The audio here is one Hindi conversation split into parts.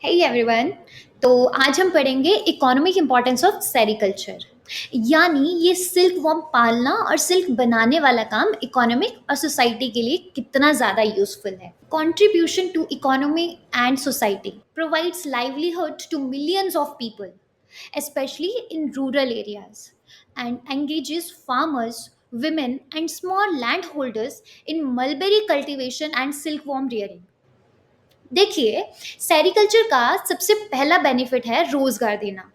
Hey everyone. तो आज हम पढ़ेंगे इकोनॉमिक इम्पोर्टेंस ऑफ सेरिकल्चर। यानी ये सिल्क वॉर्म पालना और सिल्क बनाने वाला काम इकोनॉमिक और सोसाइटी के लिए कितना ज़्यादा यूजफुल है। Contribution to economy and society provides livelihood to millions of people especially in rural areas, and engages farmers, women, and small landholders in mulberry cultivation and silkworm rearing. देखिए, सेरिकल्चर का सबसे पहला बेनिफिट है रोजगार देना।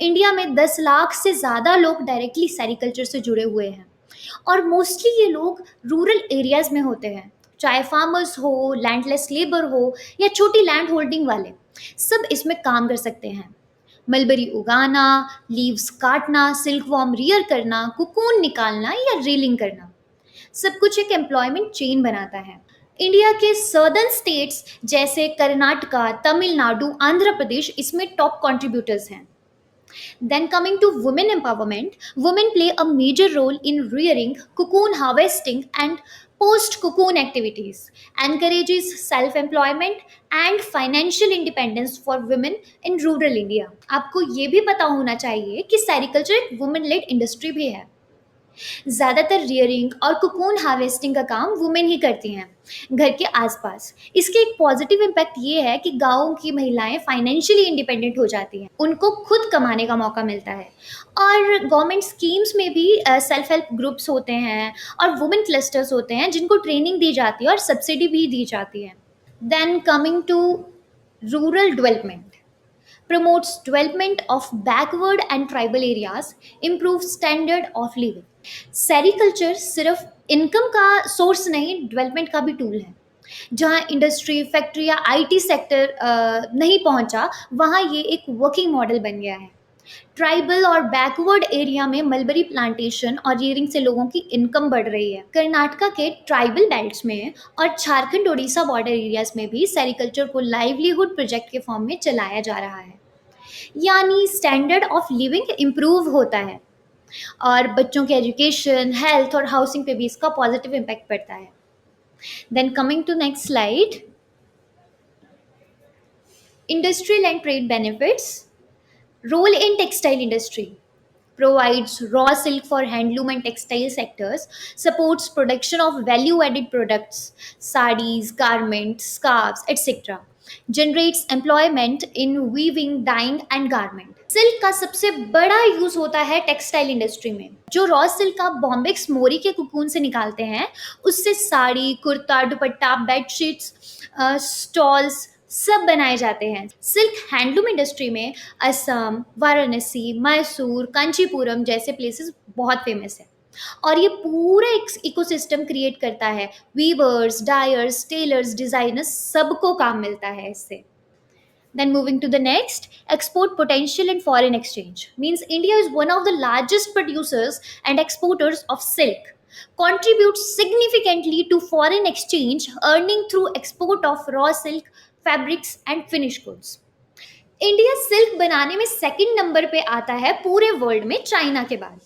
इंडिया में 10 लाख से ज़्यादा लोग डायरेक्टली सेरिकल्चर से जुड़े हुए हैं और मोस्टली ये लोग रूरल एरियाज में होते हैं, चाहे फार्मर्स हो, लैंडलेस लेबर हो या छोटी लैंड होल्डिंग वाले, सब इसमें काम कर सकते हैं। मलबरी उगाना, लीव्स काटना, सिल्क वॉर्म रियर करना, कुकून निकालना या रीलिंग करना, सब कुछ एक एम्प्लॉयमेंट चेन बनाता है। इंडिया के सर्दर्न स्टेट्स जैसे कर्नाटका, तमिलनाडु, आंध्र प्रदेश इसमें टॉप कंट्रीब्यूटर्स हैं। Then coming to women empowerment, women play a major role in rearing, cocoon harvesting and post cocoon activities, encourages self employment and financial independence for women in rural India। आपको ये भी पता होना चाहिए कि सेरिकल्चर एक वुमेन लेड इंडस्ट्री भी है। ज़्यादातर रियरिंग और कुकून हार्वेस्टिंग का काम वुमेन ही करती हैं घर के आसपास। इसके एक पॉजिटिव इम्पैक्ट ये है कि गाँव की महिलाएं फाइनेंशियली इंडिपेंडेंट हो जाती हैं, उनको खुद कमाने का मौका मिलता है। और गवर्नमेंट स्कीम्स में भी सेल्फ हेल्प ग्रुप्स होते हैं और वुमेन क्लस्टर्स होते हैं जिनको ट्रेनिंग दी जाती है और सब्सिडी भी दी जाती है। Then coming to rural development, promotes development of backward and tribal areas, improves standard of living। Sericulture सिर्फ इनकम का सोर्स नहीं, डेवलपमेंट का भी टूल है। जहाँ इंडस्ट्री, फैक्ट्री या आईटी सेक्टर नहीं पहुँचा, वहाँ ये एक वर्किंग मॉडल बन गया है। ट्राइबल और बैकवर्ड एरिया में मलबरी प्लांटेशन और रियरिंग से लोगों की इनकम बढ़ रही है। कर्नाटका के ट्राइबल बेल्ट्स में और झारखंड उड़ीसा बॉर्डर एरियाज में भी सेरिकल्चर को लाइवलीहुड प्रोजेक्ट के फॉर्म में चलाया जा रहा है। यानी स्टैंडर्ड ऑफ लिविंग इम्प्रूव होता है और बच्चों के एजुकेशन, हेल्थ और हाउसिंग पे भी इसका पॉजिटिव इम्पैक्ट पड़ता है। Then coming to next slide, industrial and trade benefits. Role in textile industry provides raw silk for handloom and textile sectors, supports production of value added products, sarees, garments, scarves, etc., generates employment in weaving, dyeing and garment। Silk का सबसे बड़ा यूज होता है टेक्सटाइल इंडस्ट्री में। जो रॉ सिल्क आप बॉम्बेक्स मोरी के कुकून से निकालते हैं, उससे साड़ी, कुर्ता, दुपट्टा, बेडशीट्स, स्टॉल्स सब बनाए जाते हैं। सिल्क हैंडलूम इंडस्ट्री में असम, वाराणसी, मैसूर, कांचीपुरम जैसे प्लेसेस बहुत फेमस है और ये पूरा एक इकोसिस्टम क्रिएट करता है। वीवर्स, डायर्स, टेलर्स, डिजाइनर्स सबको काम मिलता है इससे। Then moving to the next, export potential and foreign exchange means India is one of the largest producers and exporters of silk, contributes significantly to foreign exchange, earning through export of raw silk, fabrics and finished goods। India silk बनाने में सेकंड नंबर पे आता है पूरे वर्ल्ड में चाइना के बाद,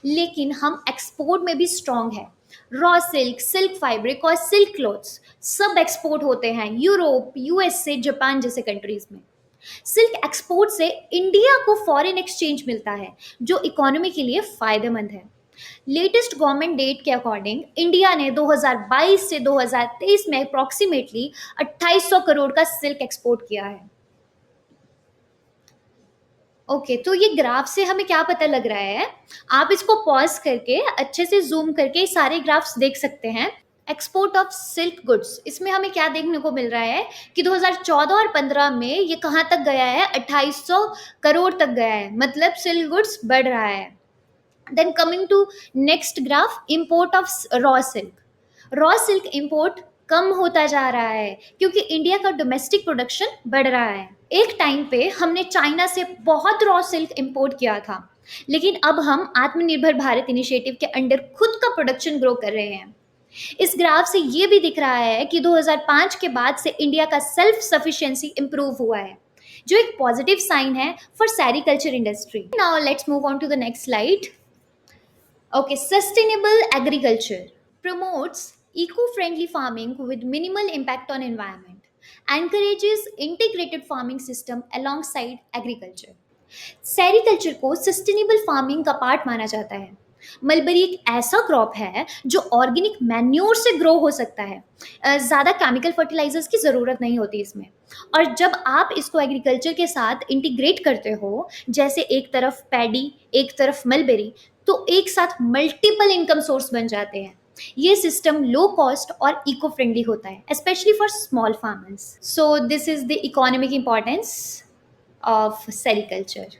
लेकिन हम एक्सपोर्ट में भी स्ट्रांग है। रॉ सिल्क, सिल्क फैब्रिक और सिल्क क्लॉथ्स सब एक्सपोर्ट होते हैं यूरोप, यूएसए, जापान जैसे कंट्रीज में। सिल्क एक्सपोर्ट से इंडिया को फॉरेन एक्सचेंज मिलता है जो इकोनॉमी के लिए फायदेमंद है। लेटेस्ट गवर्नमेंट डेट के अकॉर्डिंग इंडिया ने 2022 से 2023 में अप्रॉक्सीमेटली 2800 करोड़ का सिल्क एक्सपोर्ट किया है। ओके, तो ये ग्राफ से हमें क्या पता लग रहा है, आप इसको पॉज करके अच्छे से जूम करके सारे ग्राफ्स देख सकते हैं। एक्सपोर्ट ऑफ सिल्क गुड्स, इसमें हमें क्या देखने को मिल रहा है कि 2014 और 15 में ये कहाँ तक गया है, 2800 करोड़ तक गया है, मतलब सिल्क गुड्स बढ़ रहा है। Then coming to next graph, import of raw silk. Raw silk import कम होता जा रहा है क्योंकि इंडिया का डोमेस्टिक प्रोडक्शन बढ़ रहा है। एक टाइम पे हमने चाइना से बहुत रॉ सिल्क इंपोर्ट किया था, लेकिन अब हम आत्मनिर्भर भारत इनिशिएटिव के अंडर खुद का प्रोडक्शन ग्रो कर रहे हैं। इस ग्राफ से ये भी दिख रहा है कि 2005 के बाद से इंडिया का सेल्फ सफिशिएंसी इंप्रूव हुआ है, जो एक पॉजिटिव साइन है for sericulture industry. Now let's move on to the next slide. Okay, sustainable agriculture promotes eco-friendly farming with minimal impact on environment. encourages integrated farming system alongside agriculture. Sericulture को सस्टेनेबल फार्मिंग का पार्ट माना जाता है। मलबरी एक ऐसा क्रॉप है जो ऑर्गेनिक मैन्योर से ग्रो हो सकता है। ज़्यादा केमिकल फर्टिलाइजर्स की ज़रूरत नहीं होती इसमें। और जब आप इसको एग्रीकल्चर के साथ इंटीग्रेट करते हो, जैसे एक तरफ पैडी, एक तरफ मलबेरी, तो एक साथ मल्टीपल इनकम सोर्स बन जाते हैं। ये सिस्टम लो कॉस्ट और इको फ्रेंडली होता है, specially for small farmers. So this is the economic importance of sericulture.